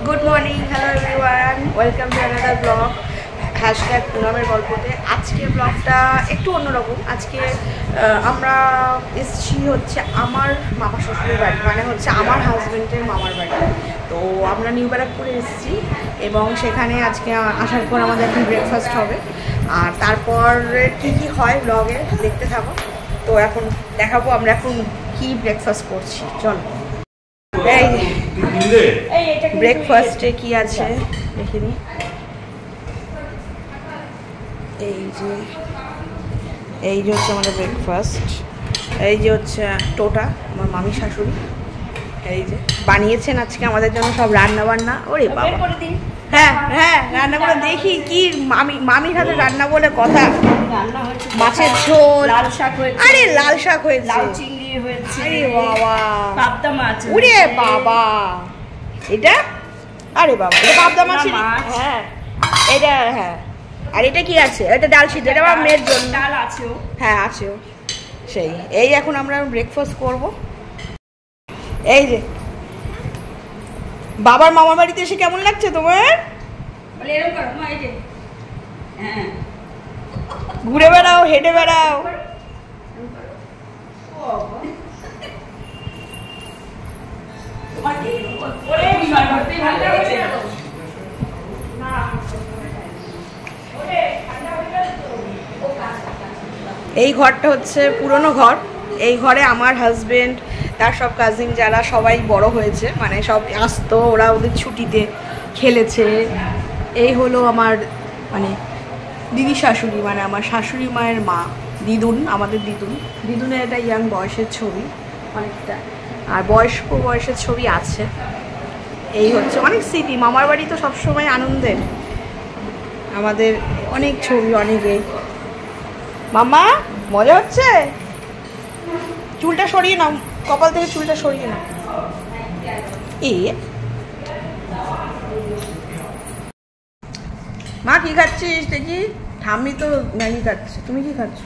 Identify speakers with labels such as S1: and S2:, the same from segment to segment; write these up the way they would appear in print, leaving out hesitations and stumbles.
S1: Good morning, hello everyone, welcome to another blog hashtag পুনমের গল্পতে। আজকে ব্লগটা একটু অন্যরকম। আজকে আমরা এসেছি হচ্ছে আমার মামা শ্বশুরের বাড়ি, মানে হচ্ছে আমার হাজব্যান্ডের মামার বাড়ি। তো আমরা নিউ ব্যারাকপুরে এসেছি এবং সেখানে আজকে আসার পর আমাদের এখন ব্রেকফাস্ট হবে। আর তারপর কী কী হয় ব্লগে দেখতে থাকো। তো এখন দেখাবো আমরা এখন কি ব্রেকফাস্ট করছি। চল ব্রেকফাস্টে কি আছে দেখে নি। এই যে হচ্ছে আমাদের ব্রেকফাস্ট। এই যে হচ্ছে টোটা, আমার মামি শাশুড়ি এই যে বানিয়েছেন আজকে আমাদের জন্য সব রান্না বান্না। ওরে বাবা, হ্যাঁ হ্যাঁ রান্না করে দেখি কি মামির হাতে রান্না বলে কথা। মাছের ঝোল, লাল শাক হয়েছে, আরে লাল শাক হয়েছে, লাল চিংড়ি হয়েছে, আরে বাবা পাবদা মাছ, ওরে বাবা এটা, আরে বাবা এটা পাবদা মাছ, হ্যাঁ এটা, হ্যাঁ আর এটা কি আছে, এটা ডাল সিদ্ধ, এটা আমার মেয়ের জন্য ডাল আছে, হ্যাঁ আছে সেই। এই এখন আমরা ব্রেকফাস্ট করব। এই যে বাবার মামার বাড়িতে এসে কেমন লাগছে তোমার? ঘুরে বেড়াও, হেঁটে বেড়াও। এই ঘরটা হচ্ছে পুরনো ঘর। এই ঘরে আমার হাজবেন্ড, তার সব কাজিন যারা সবাই বড় হয়েছে, মানে সব আসতো, ওরা ওদের ছুটিতে খেলেছে। এই হলো আমার মানে দিদি শাশুড়ি, মানে আমার শাশুড়ি মায়ের মা, দিদুন, আমাদের দিদুনের একটা ইয়াং বয়সের ছবি অনেকটা, আর বয়স্ক বয়সের ছবি আছে। এই হচ্ছে অনেক স্মৃতি, মামার বাড়ি তো সবসময় আনন্দের। আমাদের অনেক ছবি, অনেকে। মামা মজা হচ্ছে? চুলটা সরিয়ে নাও, কপাল থেকে চুলটা সরিয়ে নাও। মা কি খাচ্ছিস দেখি? ঠাম্মি তো ম্যাগি খাচ্ছে, তুমি কি খাচ্ছ?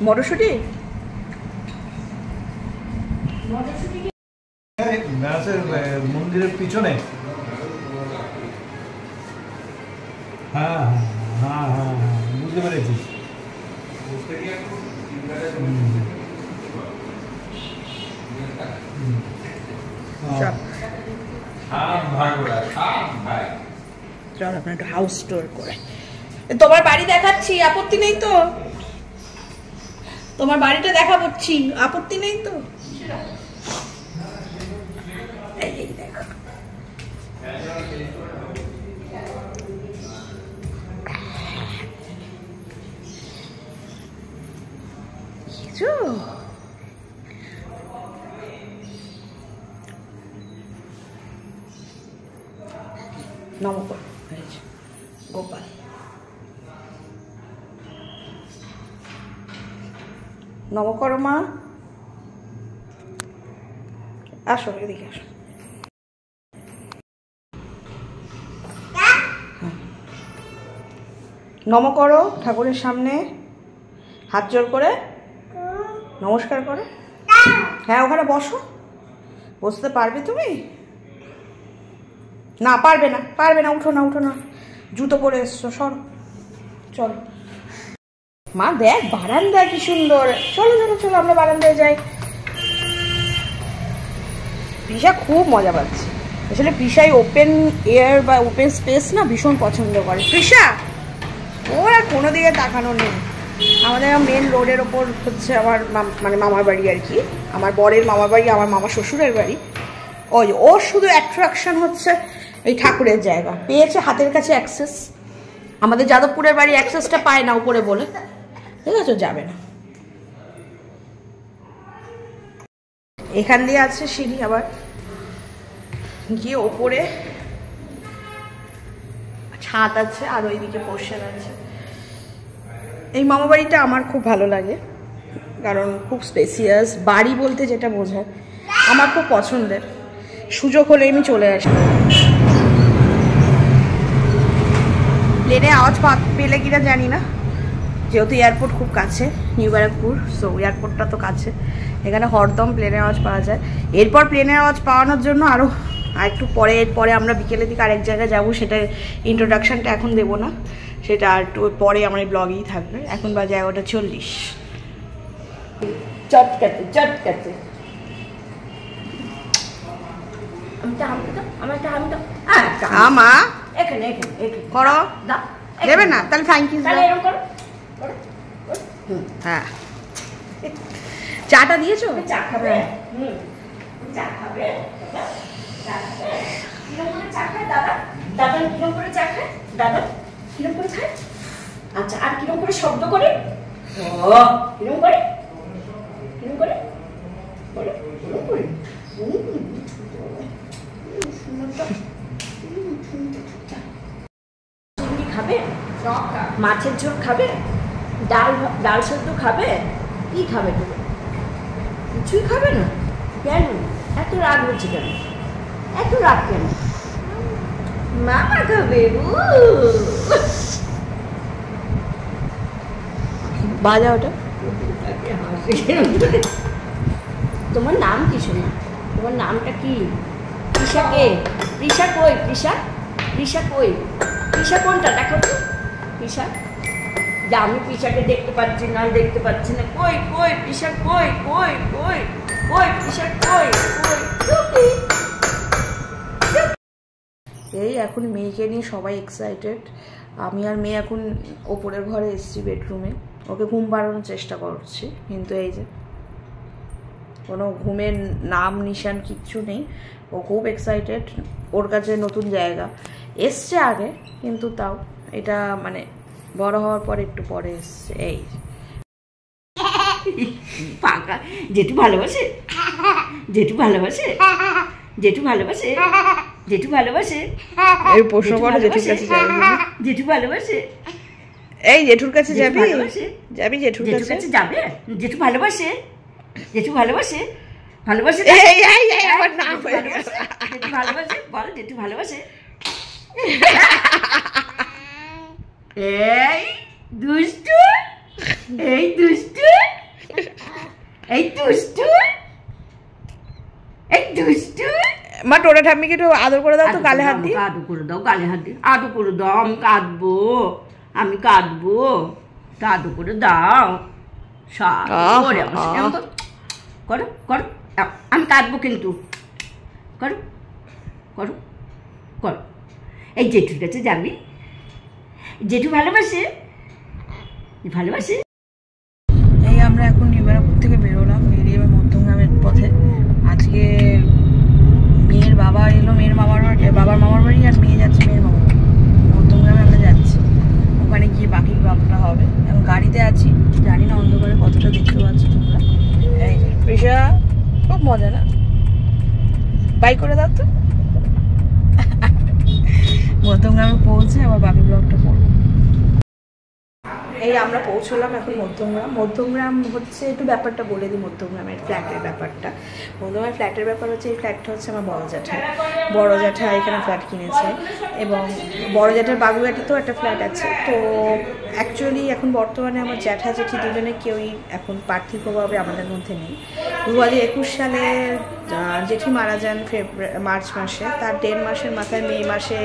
S1: মটরশুঁটি।
S2: মন্দিরের পিছনে, হ্যাঁ হ্যাঁ হ্যাঁ হ্যাঁ বুঝতে পেরেছি।
S1: চল আপনার একটু হাউস টুর করে। তোমার বাড়ি দেখাচ্ছি, আপত্তি নেই তো? তোমার বাড়িটা দেখাচ্ছি, আপত্তি নেই তো? এই দেখো, নমকর গোপাল। নমকর মা, আসো এদিকে আসো। নম করো ঠাকুরের সামনে, হাত জোর করে নমস্কার করো। হ্যাঁ ওখানে বসো, বসতে পারবে তুমি? না পারবে না, পারবে না, উঠো না, উঠো না, জুতো পরে এসছো, সরো। চলো মা, দেখ বারান্দা কি সুন্দর। চলো চলো চলো আমরা বারান্দায় যাই। পিসা খুব মজা পাচ্ছে আসলে। পিসাই ওপেন এয়ার বা ওপেন স্পেস না ভীষণ পছন্দ করে। পিসা ওর আর কোনো দিকে তাকানো নেই। আমাদের মেন রোডের ওপর হচ্ছে আমার মানে মামার বাড়ি আর কি, আমার বরের মামার বাড়ি, আমার মামা শ্বশুরের বাড়ি। ওই ওর শুধু অ্যাট্রাকশন হচ্ছে এই ঠাকুরের জায়গা, পেয়েছে হাতের কাছে অ্যাক্সেস। আমাদের যাদবপুরের বাড়ি অ্যাক্সেসটা পায় না উপরে বলে, ঠিক আছে যাবে না। এখান দিয়ে আছে সিঁড়ি, আবার গিয়ে ওপরে ছাদ আছে, আর ওইদিকে পোর্শন আছে। এই মামা বাড়িটা আমার খুব ভালো লাগে, কারণ খুব স্পেসিয়াস বাড়ি বলতে যেটা বোঝায় আমার খুব পছন্দের। সুযোগ হলে আমি চলে আসি। প্লেনে আওয়াজ পেলে কিনা জানি না, যেহেতু এয়ারপোর্ট খুব কাছে নিউ ব্যারাকপুর, সো এয়ারপোর্টটা তো কাছে, এখানে হরদম প্লেনের আওয়াজ পাওয়া যায়। এরপর প্লেনের আওয়াজ পাওয়ানোর জন্য আরও আর একটু পরে আমরা বিকেলের দিকে আরেক জায়গায় যাবো, সেটা ইন্ট্রোডাকশানটা এখন দেবো না, সেটা আর একটু পরে আমার এই ব্লগেই থাকবে। এখন বাজে 11:40।
S3: চটকাতে
S1: মা
S3: এখানে
S1: করো, দেবে না তাহলে থ্যাংক ইউ। হ্যাঁ, চাটা দিয়েছো?
S3: চা খাবে? চা খাবে? কিরম করে চা খায় দাদা? দাদা কিরম করে চা খায়? দাদা কিরম করে খায়? আচ্ছা, আর কিরম করে শব্দ করে? ও কিরম করে? কিরম করে? বলো কিরম করে? চিংড়ি খাবে? মাছের ঝোল খাবে? ডাল সেদ্ধ খাবে? কি খাবে তুমি? কিছুই খাবে না? কেন এত রাগ হচ্ছে? কেন এত রাগ কেন? মামা খাবে।
S1: বাজা ওটা।
S3: তোমার নাম কি শোনা? তোমার নামটা কি? তৃষা কে? তৃষা কই? তৃষা কই? তৃষা কোনটা দেখো তো? তৃষা, যা আমি তৃষাকে দেখতে পাচ্ছি না কই তৃষা কই? তৃষা কই?
S1: এই এখন মেয়েকে নিয়ে সবাই এক্সাইটেড। আমি আর মেয়ে এখন ওপরের ঘরে এসেছি বেডরুমে, ওকে ঘুম পাড়ানোর চেষ্টা করছি, কিন্তু এই যে কোনো ঘুমের নাম নিশান কিচ্ছু নেই। ও খুব এক্সাইটেড, ওর কাছে নতুন জায়গা এসছে আগে, কিন্তু তাও এটা মানে বড় হওয়ার পর একটু পরে এসছে। এই
S3: পাকা জেঠু ভালোবাসে?
S1: এই প্রশ্ন করে জেঠুর কাছে যাবে।
S3: জেঠু ভালোবাসে?
S1: এই জেঠুর কাছে যাবি? জেঠুর
S3: কাছে যাবে? জেঠু ভালোবাসে?
S1: আমার নাম
S3: জেঠু ভালোবাসে? বল জেঠু ভালোবাসে? এই দুষ্টু
S1: মা টোটা ঠাম্মিকে একটু আদর করে দাও তো, গালে হাত দিয়ে
S3: আদর করে দাও। আদর করে দাও। আমি কাঁদবো তা আদর করে দাও। করো আমি কাঁদবো কিন্তু। করো এই জেঠুর কাছে যাবি? জেঠু ভালোবাসে?
S1: এই আমরা এখন নিউবারাপুর থেকে বেরোলাম, বেরিয়ে এবার মধ্যমগ্রামের পথে। আজকে মেয়ের বাবা এলো, বাবার মামার বাড়ি, আর মেয়ে যাচ্ছে মেয়ের মামার বাড়ি। মধ্যমগ্রামে আমরা যাচ্ছি, ওখানে গিয়ে বাকি ব্লগটা হবে। এখন গাড়িতে আছি, জানি না অন্ধকারে কতটা দেখতে পাচ্ছি তোমরা। এই যে প্রিশা, খুব মজা না? বাইক করে দাও তো। মধ্যমগ্রামে পৌঁছে আবার বাকি ব্লগটা করবো। এই আমরা পৌঁছলাম এখন মধ্যমগ্রাম হচ্ছে, একটু ব্যাপারটা বলে দিই মধ্যমগ্রামের ফ্ল্যাটের ব্যাপারটা। মধ্যমগ্রামের ফ্ল্যাটের ব্যাপার হচ্ছে, এই ফ্ল্যাটটা হচ্ছে আমার বড় জ্যাঠা এখানে ফ্ল্যাট কিনেছে, এবং বড় জ্যাঠার বাগুইহাটিতেও একটা ফ্ল্যাট আছে। তো অ্যাকচুয়ালি এখন বর্তমানে আমার জ্যাঠা জেঠি দুজনে কেউই এখন পার্থিবভাবে আমাদের মধ্যে নেই। 2021 সালে জেঠি মারা যান মার্চ মাসে, তার 1.5 মাসের মাথায় মে মাসে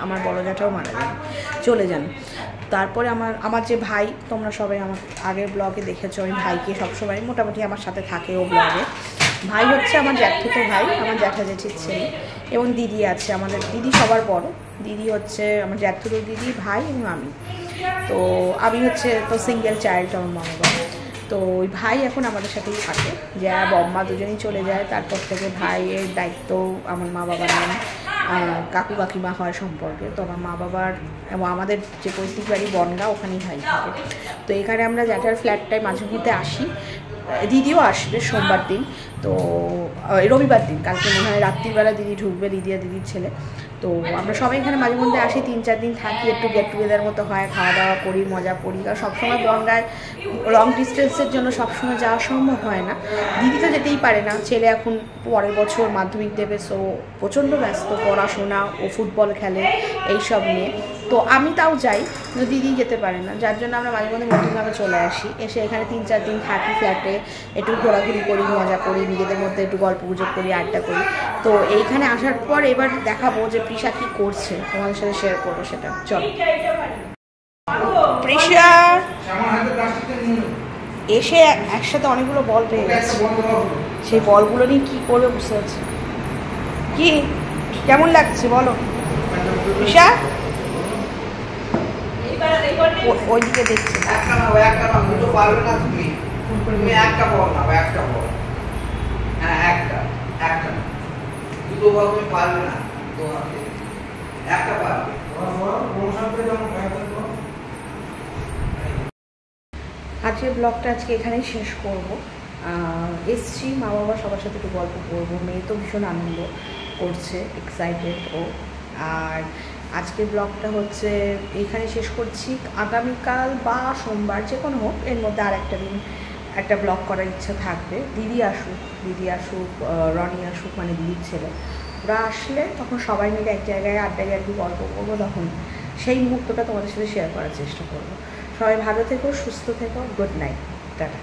S1: আমার বড় জ্যাঠাও মারা যান, চলে যান। তারপরে আমার যে ভাই, তোমরা সবাই আমার আগের ব্লগে দেখেছো, আমি ভাইকে সবসময় মোটামুটি আমার সাথে থাকে ও ব্লগে। ভাই হচ্ছে আমার জ্যাঠতো ভাই, আমার জ্যাঠা জেঠির ছেলে, এবং দিদি আছে আমাদের। দিদি সবার বড়, দিদি হচ্ছে আমার জ্যাঠতো দিদি, ভাই এবং আমি। তো আমি হচ্ছে তো সিঙ্গেল চাইল্ড আমার মা বাবা। তো ওই ভাই এখন আমাদের সাথেই থাকে, যা বম্মা দুজনেই চলে যায়, তারপর থেকে ভাইয়ের দায়িত্ব আমার মা বাবার নেন। কাকু কাকিমা হয় সম্পর্কে। তো আমার মা বাবার এবং আমাদের যে পৈতৃক বাড়ি বনগা, ওখানেই ভাই থাকে। তো এখানে আমরা জ্যাঠার ফ্ল্যাটটায় মাঝে মধ্যে আসি, দিদিও আসবে সোমবার দিন, তো রবিবার দিন, কালকে মনে হয় রাত্রিবেলা দিদি ঢুকবে, দিদি আর দিদির ছেলে। তো আমরা সবাই এখানে মাঝে মধ্যে আসি, 3-4 দিন থাকি, একটু গেট টুগেদার মতো হয়, খাওয়া দাওয়া করি, মজা করি। কারণ সবসময় বনগায় লং ডিস্টেন্সের জন্য সবসময় যাওয়া সম্ভব হয় না। দিদি তো যেতেই পারে না, ছেলে এখন পরের বছর মাধ্যমিক দেবে, সো প্রচণ্ড ব্যস্ত, পড়াশোনা ও ফুটবল খেলে এইসব নিয়ে। তো আমি তাও যাই, কিন্তু দিদি যেতে পারে না, যার জন্য আমরা মাঝে মধ্যে মধ্যমগ্রামে চলে আসি। এসে এখানে 3-4 দিন থাকি ফ্ল্যাটে, একটু ঘোরাঘুরি করি, মজা করি, নিজেদের মধ্যে একটু গল্প গুজব করি, আড্ডা করি। তো এইখানে আসার পর এবার দেখাবো যে প্রিশা কি করছে, তোমাদের সাথে শেয়ার করবো সেটা। চলো। প্রিশা এসে একসাথে অনেকগুলো বল পেয়ে গেছে, সেই বলগুলো নিয়ে কি করবে বুঝতে পারছি। কি কেমন লাগছে বলো প্রিশা? ওইদিকে দেখছি। আজকের ব্লগটা আজকে এখানেই শেষ করবো। এসছি মা বাবা সবার সাথে একটু গল্প করবো, মেয়ে তো ভীষণ আনন্দ করছে, এক্সাইটেড ও। আর আজকের ব্লগটা হচ্ছে এখানে শেষ করছি। আগামীকাল বা সোমবার যে কোনো হোক, এর মধ্যে আর একটা দিন একটা ব্লগ করার ইচ্ছা থাকবে। দিদি আসুক, রনি আসুক, মানে দিদির ছেলে, ওরা আসলে তখন সবাই মিলে এক জায়গায় আড্ডায় আর কি গল্প করবো, তখন সেই মুহূর্তটা তোমাদের সাথে শেয়ার করার চেষ্টা করবো। সবাই ভালো থেকো, সুস্থ থেকো, গুড নাইট, টাটা।